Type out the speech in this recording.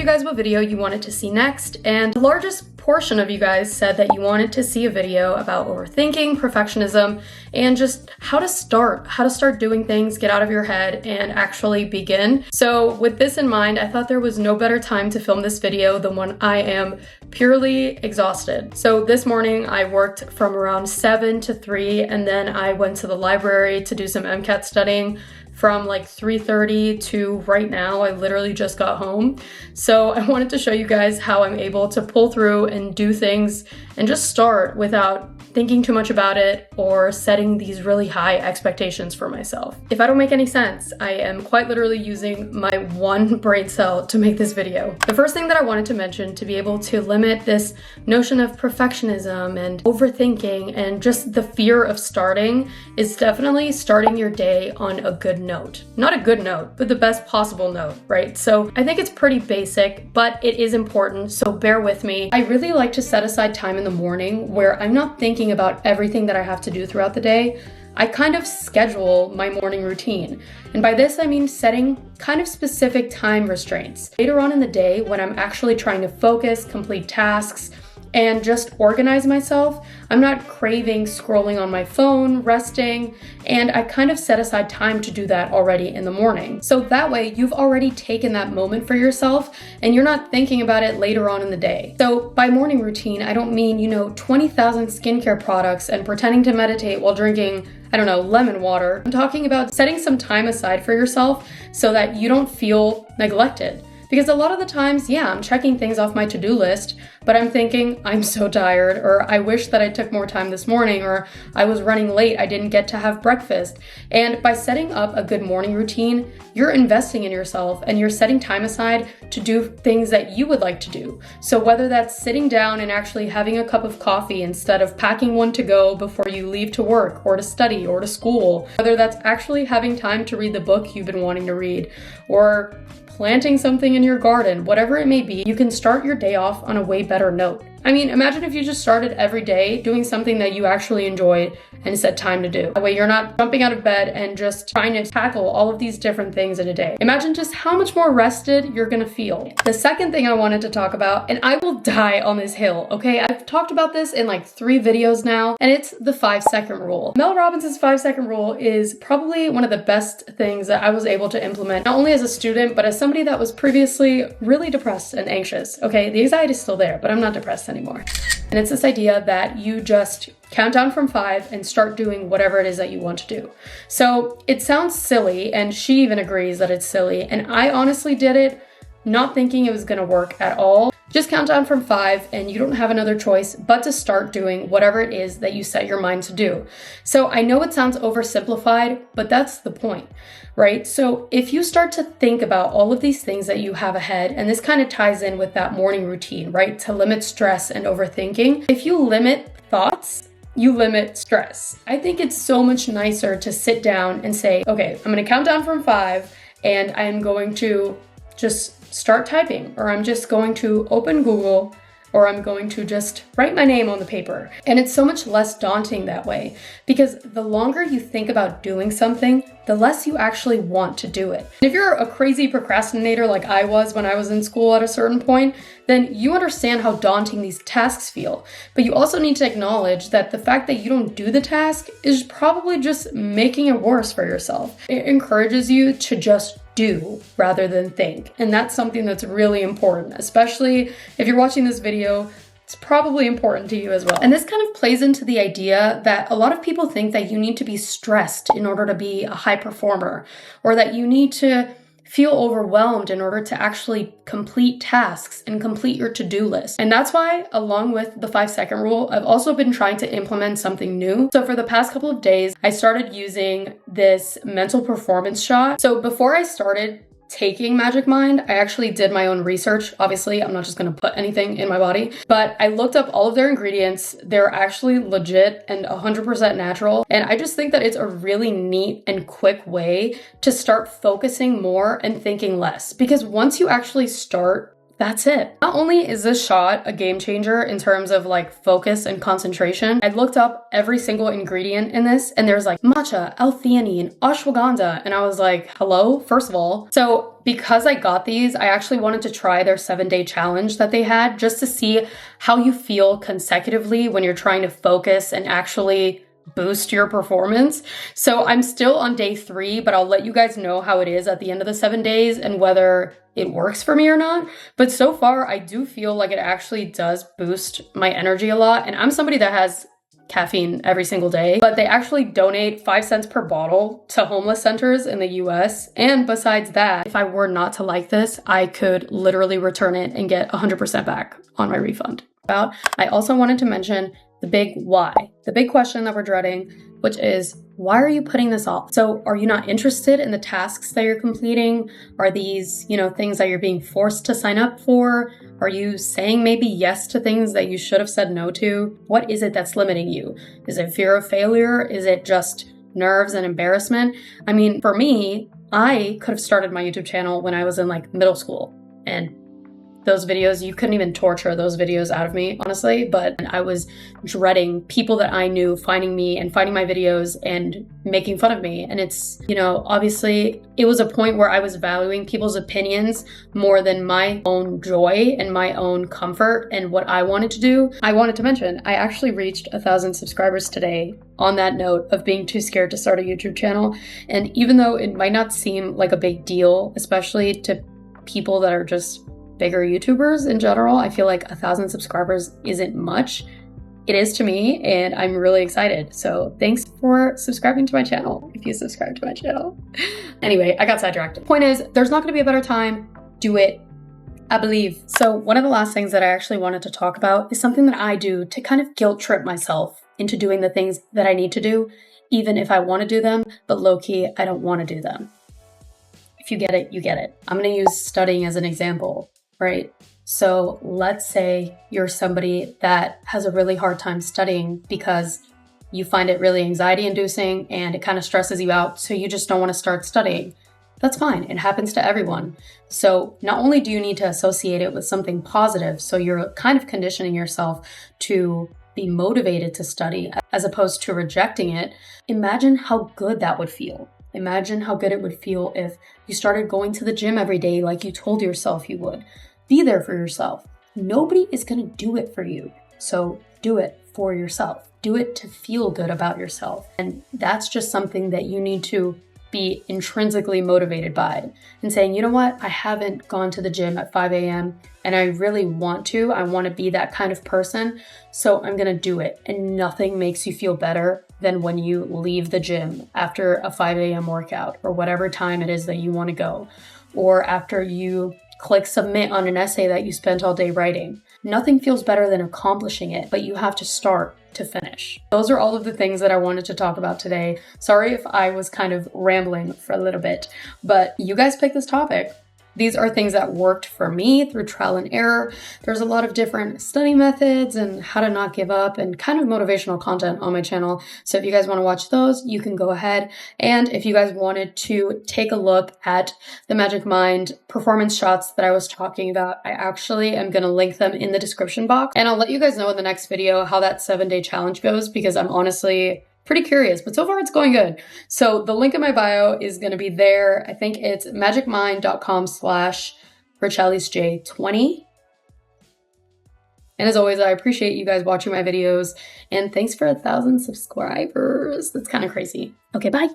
you guys what video you wanted to see next, and the largest portion of you guys said that you wanted to see a video about overthinking, perfectionism, and just how to start doing things, get out of your head, and actually begin. So with this in mind, I thought there was no better time to film this video than when I am purely exhausted. So this morning I worked from around 7 to 3, and then I went to the library to do some MCAT studying from like 3:30 to right now. I literally just got home. So I wanted to show you guys how I'm able to pull through and do things and just start without thinking too much about it or setting these really high expectations for myself. If I don't make any sense, I am quite literally using my one brain cell to make this video. The first thing that I wanted to mention to be able to limit this notion of perfectionism and overthinking and just the fear of starting is definitely starting your day on a good note. Not a good note, but the best possible note, right? So I think it's pretty basic, but it is important, so bear with me. I really like to set aside time in the morning where I'm not thinking about everything that I have to do throughout the day. I kind of schedule my morning routine. And by this, I mean setting kind of specific time restraints. Later on in the day, when I'm actually trying to focus, complete tasks, and just organize myself, I'm not craving scrolling on my phone, resting, and I kind of set aside time to do that already in the morning. So that way you've already taken that moment for yourself and you're not thinking about it later on in the day. So by morning routine, I don't mean, 20,000 skincare products and pretending to meditate while drinking, lemon water. I'm talking about setting some time aside for yourself so that you don't feel neglected. Because a lot of the times, I'm checking things off my to-do list, but I'm thinking, I'm so tired, or I wish that I took more time this morning, or I was running late, I didn't get to have breakfast. And by setting up a good morning routine, you're investing in yourself and you're setting time aside to do things that you would like to do. So whether that's sitting down and actually having a cup of coffee instead of packing one to go before you leave to work or to study or to school, whether that's actually having time to read the book you've been wanting to read, or planting something in your garden, whatever it may be, you can start your day off on a way better note. I mean, imagine if you just started every day doing something that you actually enjoyed and set time to do. That way you're not jumping out of bed and just trying to tackle all of these different things in a day. Imagine just how much more rested you're gonna feel. The second thing I wanted to talk about, and I will die on this hill, okay? I've talked about this in like 3 videos now, and it's the 5-second rule. Mel Robbins' 5-second rule is probably one of the best things that I was able to implement, not only as a student, but as somebody that was previously really depressed and anxious, okay? The anxiety is still there, but I'm not depressed anymore. And it's this idea that you just count down from 5 and start doing whatever it is that you want to do. So it sounds silly, and she even agrees that it's silly, and I honestly did it not thinking it was gonna work at all. Just count down from 5 and you don't have another choice but to start doing whatever it is that you set your mind to do. So I know it sounds oversimplified, but that's the point, right? So if you start to think about all of these things that you have ahead, and this kind of ties in with that morning routine, right? To limit stress and overthinking. If you limit thoughts, you limit stress. I think it's so much nicer to sit down and say, okay, I'm gonna count down from 5 and I'm going to just start typing, or I'm just going to open Google, or I'm going to just write my name on the paper. And it's so much less daunting that way, because the longer you think about doing something, the less you actually want to do it. And if you're a crazy procrastinator like I was when I was in school at a certain point, then you understand how daunting these tasks feel. But you also need to acknowledge that the fact that you don't do the task is probably just making it worse for yourself. It encourages you to just do rather than think. And that's something that's really important, especially if you're watching this video. It's probably important to you as well. And this kind of plays into the idea that a lot of people think that you need to be stressed in order to be a high performer, or that you need to feel overwhelmed in order to actually complete tasks and complete your to-do list. And that's why, along with the 5-second rule, I've also been trying to implement something new. So for the past couple of days, I started using this mental performance shot. So before I started taking Magic Mind, I actually did my own research. Obviously, I'm not just gonna put anything in my body, but I looked up all of their ingredients. They're actually legit and 100% natural. And I just think that it's a really neat and quick way to start focusing more and thinking less. Because once you actually start, that's it. Not only is this shot a game changer in terms of like focus and concentration, I looked up every single ingredient in this, and there's like matcha, L-theanine, ashwagandha, and I was like, hello, first of all. So because I got these, I actually wanted to try their 7-day challenge that they had just to see how you feel consecutively when you're trying to focus and actually boost your performance. So I'm still on day 3, but I'll let you guys know how it is at the end of the 7 days and whether it works for me or not. But so far, I do feel like it actually does boost my energy a lot. And I'm somebody that has caffeine every single day, but they actually donate 5 cents per bottle to homeless centers in the US. And besides that, if I were not to like this, I could literally return it and get 100% back on my refund. I also wanted to mention the big why, the big question that we're dreading, which is, why are you putting this off? So are you not interested in the tasks that you're completing? Are these, things that you're being forced to sign up for? Are you saying maybe yes to things that you should have said no to? What is it that's limiting you? Is it fear of failure? Is it just nerves and embarrassment? I mean, for me, I could have started my YouTube channel when I was in middle school, and those videos, you couldn't even torture those videos out of me, honestly, but I was dreading people that I knew finding me and finding my videos and making fun of me. And it's, obviously it was a point where I was valuing people's opinions more than my own joy and my own comfort and what I wanted to do. I wanted to mention, I actually reached 1,000 subscribers today on that note of being too scared to start a YouTube channel. And even though it might not seem like a big deal, especially to people that are just bigger YouTubers in general, I feel like 1,000 subscribers isn't much. It is to me, and I'm really excited. So thanks for subscribing to my channel, if you subscribe to my channel. Anyway, I got sidetracked. Point is, there's not gonna be a better time. Do it, I believe. So one of the last things that I actually wanted to talk about is something that I do to kind of guilt trip myself into doing the things that I need to do, even if I wanna do them, but low-key, I don't wanna do them. If you get it, you get it. I'm gonna use studying as an example. Right? So let's say you're somebody that has a really hard time studying because you find it really anxiety inducing and it kind of stresses you out. So you just don't want to start studying. That's fine. It happens to everyone. So not only do you need to associate it with something positive, so you're kind of conditioning yourself to be motivated to study as opposed to rejecting it. Imagine how good that would feel. Imagine how good it would feel if you started going to the gym every day like you told yourself you would. Be there for yourself. Nobody is going to do it for you. So do it for yourself. Do it to feel good about yourself. And that's just something that you need to be intrinsically motivated by and saying, you know what? I haven't gone to the gym at 5 a.m. and I really want to. I want to be that kind of person. So I'm going to do it. And nothing makes you feel better than when you leave the gym after a 5 a.m. workout or whatever time it is that you want to go, or after you click submit on an essay that you spent all day writing. Nothing feels better than accomplishing it, but you have to start to finish. Those are all of the things that I wanted to talk about today. Sorry if I was kind of rambling for a little bit, but you guys picked this topic. These are things that worked for me through trial and error. There's a lot of different study methods and how to not give up and kind of motivational content on my channel. So if you guys want to watch those, you can go ahead. And if you guys wanted to take a look at the Magic Mind performance shots that I was talking about, I actually am going to link them in the description box. And I'll let you guys know in the next video how that 7-day challenge goes, because I'm honestly pretty curious, but so far it's going good. So the link in my bio is going to be there. I think it's magicmind.com/RichellisJ20. And as always, I appreciate you guys watching my videos, and thanks for 1,000 subscribers. That's kind of crazy. Okay, bye.